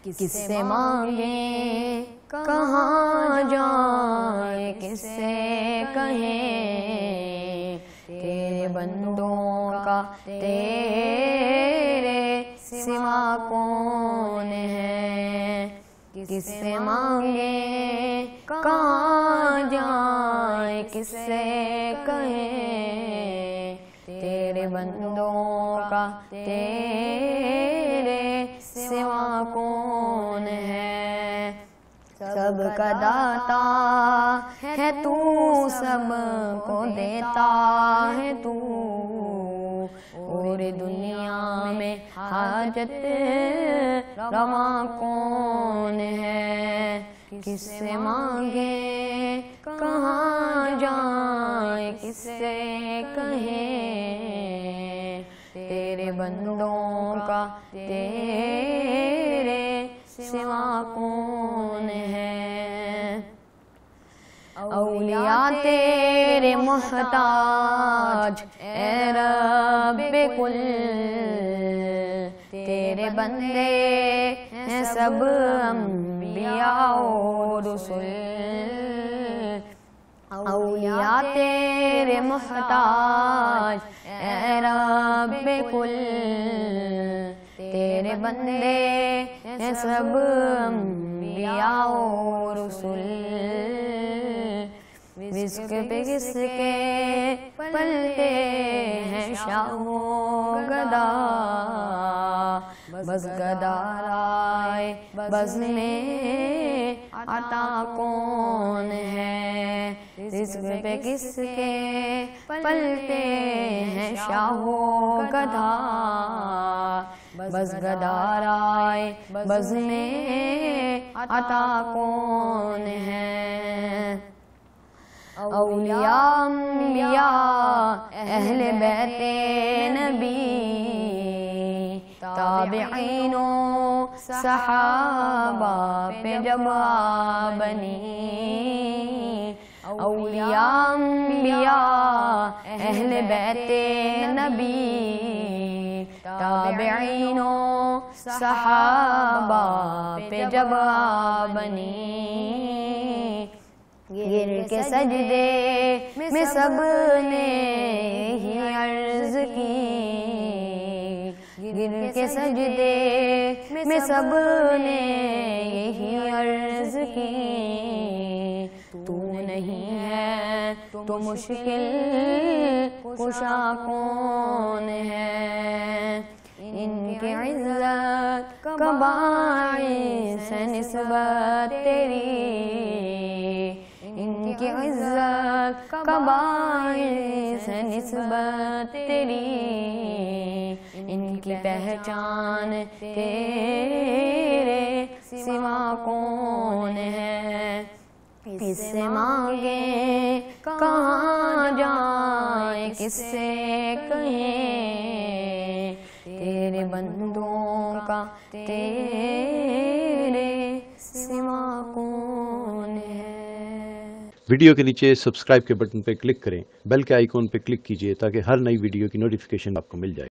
کس سے مانگیں کہاں جائیں، کس سے کہیں تیرے بندوں کا تیرے سوا کون ہے، کس سے مانگیں کہاں جائیں، کس سے کہیں تیرے بندوں کا تیرے سوا کون ہے۔ سب کا داتا ہے تو، سب کو دیتا ہے تو، اور دنیا میں حاجت رواں کون ہے، کس سے مانگیں کہاں جائیں، کس سے کہیں تیرے بندوں کا تیرے سوا کون ہے۔ اولیاء تیرے محتاج اے رب کل، تیرے بندے ہیں سب انبیاء و رسل۔ اولیاء تیرے محتاج اے رب کل، تیرے بندے ہیں سب انبیاء و رسل۔ رزق پہ کس کے پلتے ہیں شاہ و گدا، بس گدارائے بز میں عطا کون ہے، رزق پہ کس کے پلتے ہیں شاہ و گدا، بس گدارائے بز میں عطا کون ہے۔ اولیاء انبیاء اہل بیت نبی، تابعین و صحابہ پہ جب بنی۔ اولیاء انبیاء اہل بیت نبی، تابعین و صحابہ پہ جب بنی۔ گر کے سجدے میں سب نے ہی عرض کی، گر کے سجدے میں سب نے یہی عرض کی، تو نہیں ہے تو مشکل کشا کون ہے، ان کی عزت کا باعث ہے نسبت تیری، ان کی عزت کا باعث ہے نسبت تیری، ان کی پہچان تیرے سوا کون ہے، کس سے مانگیں کہاں جائیں، کس سے کہیں تیرے بندوں کا تیرے سوا کون ہے۔ ویڈیو کے نیچے سبسکرائب کے بٹن پہ کلک کریں، بیل کے آئیکن پہ کلک کیجئے تاکہ ہر نئی ویڈیو کی نوٹیفیکیشن آپ کو مل جائے۔